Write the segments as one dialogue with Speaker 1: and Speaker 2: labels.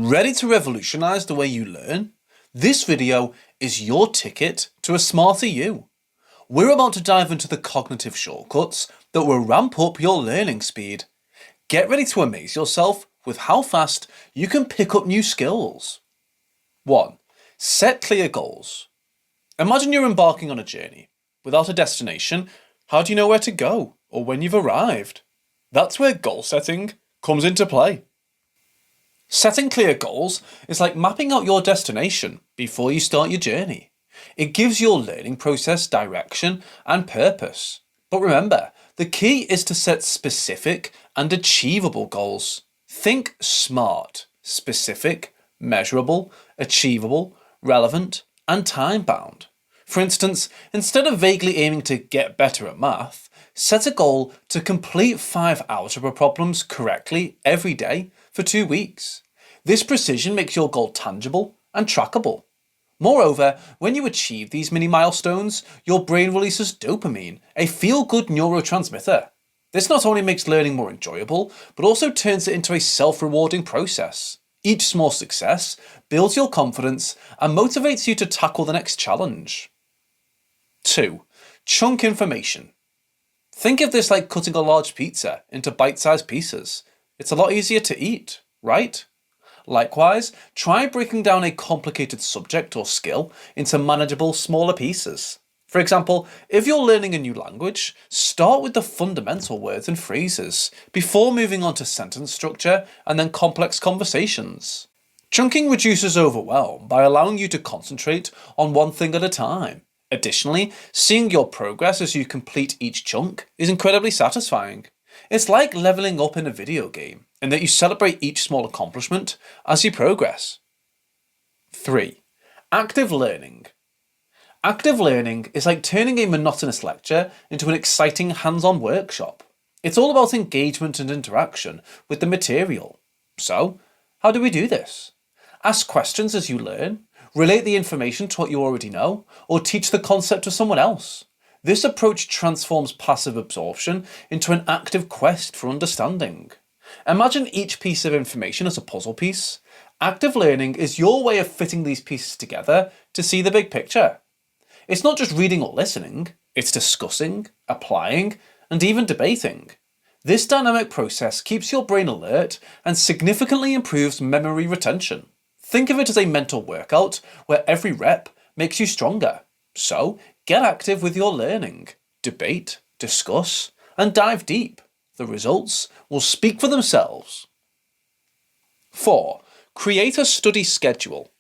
Speaker 1: Ready to revolutionize the way you learn? This video is your ticket to a smarter you. We're about to dive into the cognitive shortcuts that will ramp up your learning speed. Get ready to amaze yourself with how fast you can pick up new skills. 1. Set clear goals. Imagine you're embarking on a journey. Without a destination, how do you know where to go or when you've arrived? That's where goal setting comes into play. Setting clear goals is like mapping out your destination before you start your journey. It gives your learning process direction and purpose. But remember, the key is to set specific and achievable goals. Think SMART: specific, measurable, achievable, relevant, and time-bound. For instance, instead of vaguely aiming to get better at math, set a goal to complete 5 algebra problems correctly every day for 2 weeks. This precision makes your goal tangible and trackable. Moreover, when you achieve these mini milestones, your brain releases dopamine, a feel-good neurotransmitter. This not only makes learning more enjoyable, but also turns it into a self-rewarding process. Each small success builds your confidence and motivates you to tackle the next challenge. 2. Chunk information. Think of this like cutting a large pizza into bite-sized pieces. It's a lot easier to eat, right? Likewise, try breaking down a complicated subject or skill into manageable, smaller pieces. For example, if you're learning a new language, start with the fundamental words and phrases before moving on to sentence structure and then complex conversations. Chunking reduces overwhelm by allowing you to concentrate on one thing at a time. Additionally, seeing your progress as you complete each chunk is incredibly satisfying. It's like leveling up in a video game, in that you celebrate each small accomplishment as you progress. 3. Active learning. Active learning is like turning a monotonous lecture into an exciting hands-on workshop. It's all about engagement and interaction with the material. So, how do we do this? Ask questions as you learn, relate the information to what you already know, or teach the concept to someone else. This approach transforms passive absorption into an active quest for understanding. Imagine each piece of information as a puzzle piece. Active learning is your way of fitting these pieces together to see the big picture. It's not just reading or listening, it's discussing, applying, and even debating. This dynamic process keeps your brain alert and significantly improves memory retention. Think of it as a mental workout where every rep makes you stronger. So, get active with your learning. Debate, discuss, and dive deep. The results will speak for themselves. 4. Create a study schedule.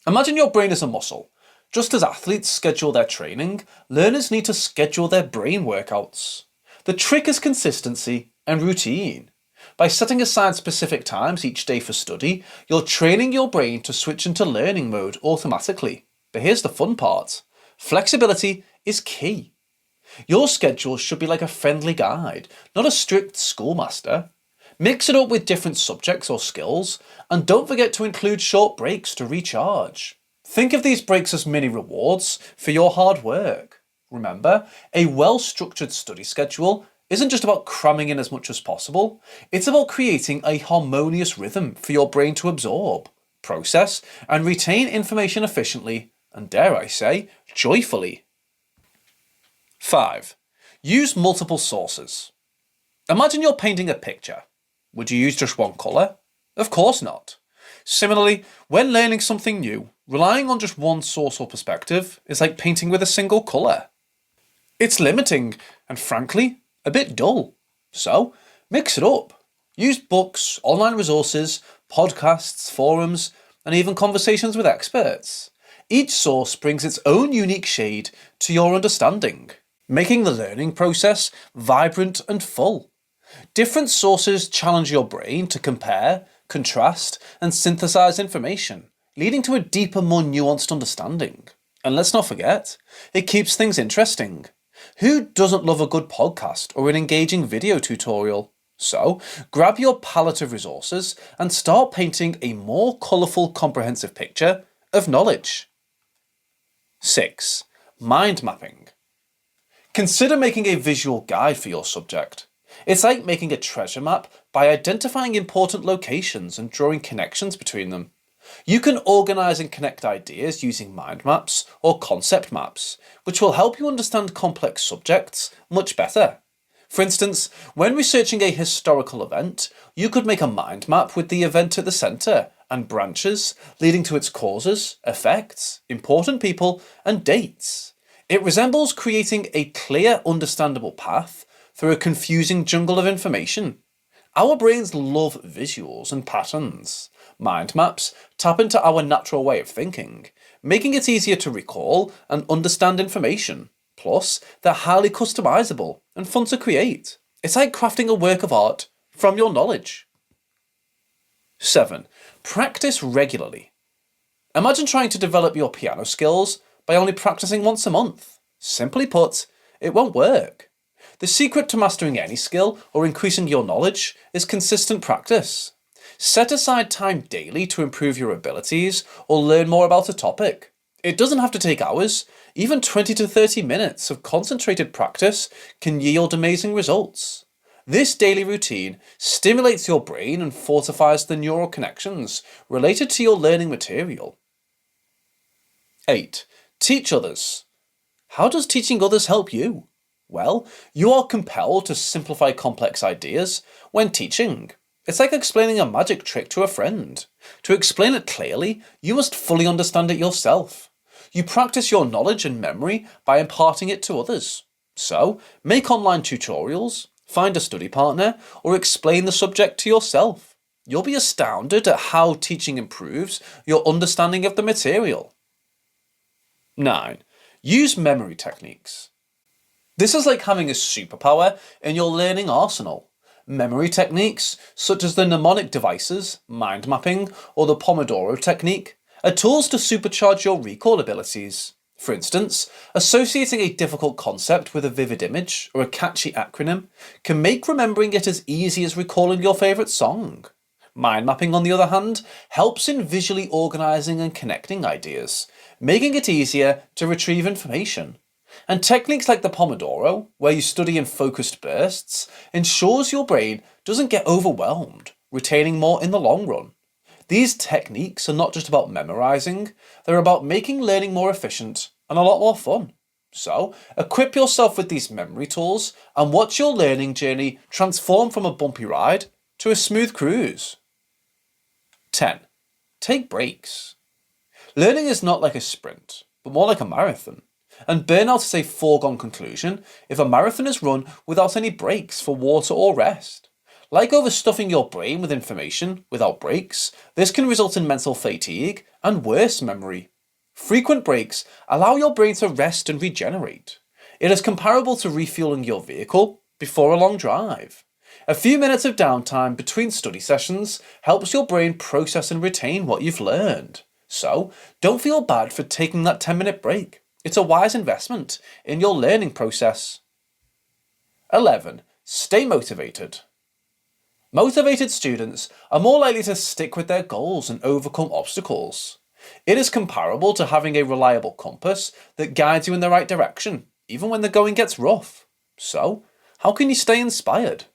Speaker 1: Imagine your brain as a muscle. Just as athletes schedule their training, learners need to schedule their brain workouts. The trick is consistency and routine. By setting aside specific times each day for study, you're training your brain to switch into learning mode automatically. But here's the fun part. Flexibility is key. Your schedule should be like a friendly guide, not a strict schoolmaster. Mix it up with different subjects or skills, and don't forget to include short breaks to recharge. Think of these breaks as mini rewards for your hard work. Remember, a well-structured study schedule isn't just about cramming in as much as possible, it's about creating a harmonious rhythm for your brain to absorb, process, and retain information efficiently, and dare I say, joyfully. 5. Use multiple sources. Imagine you're painting a picture. Would you use just one colour? Of course not. Similarly, when learning something new, relying on just one source or perspective is like painting with a single colour. It's limiting and, frankly, a bit dull. So, mix it up. Use books, online resources, podcasts, forums, and even conversations with experts. Each source brings its own unique shade to your understanding, making the learning process vibrant and full. Different sources challenge your brain to compare, contrast, and synthesize information, leading to a deeper, more nuanced understanding. And let's not forget, it keeps things interesting. Who doesn't love a good podcast or an engaging video tutorial? So, grab your palette of resources and start painting a more colourful, comprehensive picture of knowledge. 6. Mind mapping. Consider making a visual guide for your subject. It's like making a treasure map by identifying important locations and drawing connections between them. You can organise and connect ideas using mind maps or concept maps, which will help you understand complex subjects much better. For instance, when researching a historical event, you could make a mind map with the event at the centre and branches leading to its causes, effects, important people, and dates. It resembles creating a clear, understandable path through a confusing jungle of information. Our brains love visuals and patterns. Mind maps tap into our natural way of thinking, making it easier to recall and understand information. Plus, they're highly customizable and fun to create. It's like crafting a work of art from your knowledge. 7. Practice regularly. Imagine trying to develop your piano skills by only practicing once a month. Simply put, it won't work. The secret to mastering any skill or increasing your knowledge is consistent practice. Set aside time daily to improve your abilities or learn more about a topic. It doesn't have to take hours. Even 20 to 30 minutes of concentrated practice can yield amazing results. This daily routine stimulates your brain and fortifies the neural connections related to your learning material. 8. Teach others. How does teaching others help you? Well, you are compelled to simplify complex ideas when teaching. It's like explaining a magic trick to a friend. To explain it clearly, you must fully understand it yourself. You practice your knowledge and memory by imparting it to others. So, make online tutorials, find a study partner, or explain the subject to yourself. You'll be astounded at how teaching improves your understanding of the material. 9. Use memory techniques. This is like having a superpower in your learning arsenal. Memory techniques, such as the mnemonic devices, mind mapping, or the Pomodoro technique, are tools to supercharge your recall abilities. For instance, associating a difficult concept with a vivid image or a catchy acronym can make remembering it as easy as recalling your favourite song. Mind mapping, on the other hand, helps in visually organising and connecting ideas, making it easier to retrieve information. And techniques like the Pomodoro, where you study in focused bursts, ensures your brain doesn't get overwhelmed, retaining more in the long run. These techniques are not just about memorizing, they're about making learning more efficient and a lot more fun. So, equip yourself with these memory tools and watch your learning journey transform from a bumpy ride to a smooth cruise. 10. Take breaks. Learning is not like a sprint, but more like a marathon. And burnout is a foregone conclusion if a marathon is run without any breaks for water or rest. Like overstuffing your brain with information without breaks, this can result in mental fatigue and worse memory. Frequent breaks allow your brain to rest and regenerate. It is comparable to refueling your vehicle before a long drive. A few minutes of downtime between study sessions helps your brain process and retain what you've learned. So, don't feel bad for taking that 10-minute break. It's a wise investment in your learning process. 11. Stay motivated. Motivated students are more likely to stick with their goals and overcome obstacles. It is comparable to having a reliable compass that guides you in the right direction, even when the going gets rough. So, how can you stay inspired?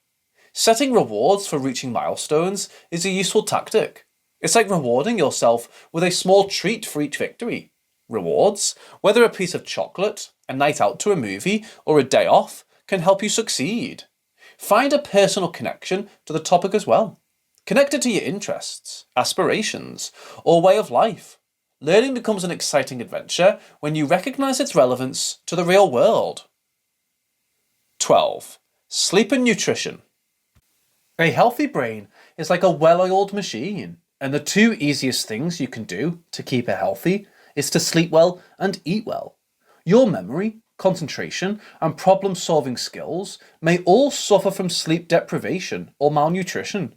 Speaker 1: Setting rewards for reaching milestones is a useful tactic. It's like rewarding yourself with a small treat for each victory. Rewards, whether a piece of chocolate, a night out to a movie, or a day off, can help you succeed. Find a personal connection to the topic as well. Connect it to your interests, aspirations, or way of life. Learning becomes an exciting adventure when you recognise its relevance to the real world. 12. Sleep and nutrition. A healthy brain is like a well-oiled machine, and the two easiest things you can do to keep it healthy is to sleep well and eat well. Your memory, concentration, and problem-solving skills may all suffer from sleep deprivation or malnutrition.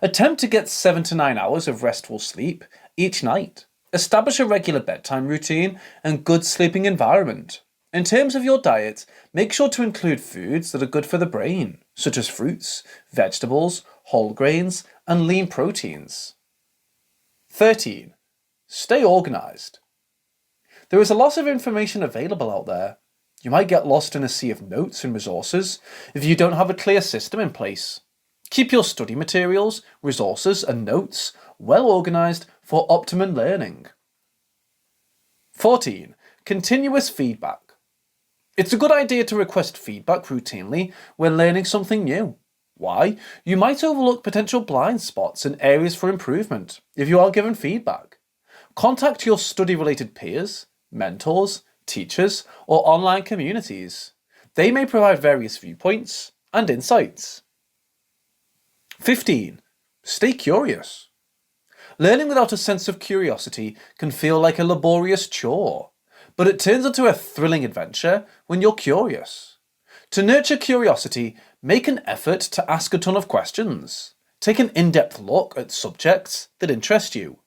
Speaker 1: Attempt to get 7 to 9 hours of restful sleep each night. Establish a regular bedtime routine and good sleeping environment. In terms of your diet, make sure to include foods that are good for the brain, such as fruits, vegetables, whole grains, and lean proteins. 13. Stay organised. There is a lot of information available out there. You might get lost in a sea of notes and resources if you don't have a clear system in place. Keep your study materials, resources, and notes well organised for optimum learning. 14. Continuous feedback. It's a good idea to request feedback routinely when learning something new. Why? You might overlook potential blind spots and areas for improvement if you are given feedback. Contact your study-related peers, mentors, teachers, or online communities. They may provide various viewpoints and insights. 15. Stay curious. Learning without a sense of curiosity can feel like a laborious chore, but it turns into a thrilling adventure when you're curious. To nurture curiosity, make an effort to ask a ton of questions. Take an in-depth look at subjects that interest you,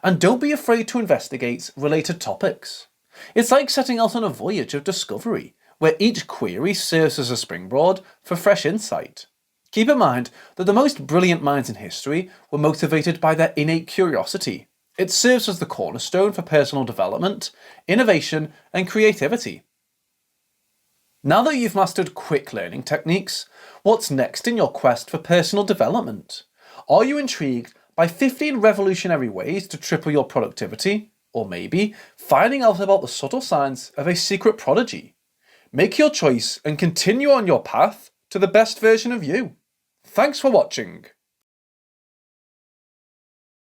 Speaker 1: and don't be afraid to investigate related topics. It's like setting out on a voyage of discovery, where each query serves as a springboard for fresh insight. Keep in mind that the most brilliant minds in history were motivated by their innate curiosity. It serves as the cornerstone for personal development, innovation, and creativity. Now that you've mastered quick learning techniques, what's next in your quest for personal development? Are you intrigued by 15 revolutionary ways to triple your productivity? Or maybe finding out about the subtle signs of a secret prodigy? Make your choice and continue on your path to the best version of you. Thanks for watching.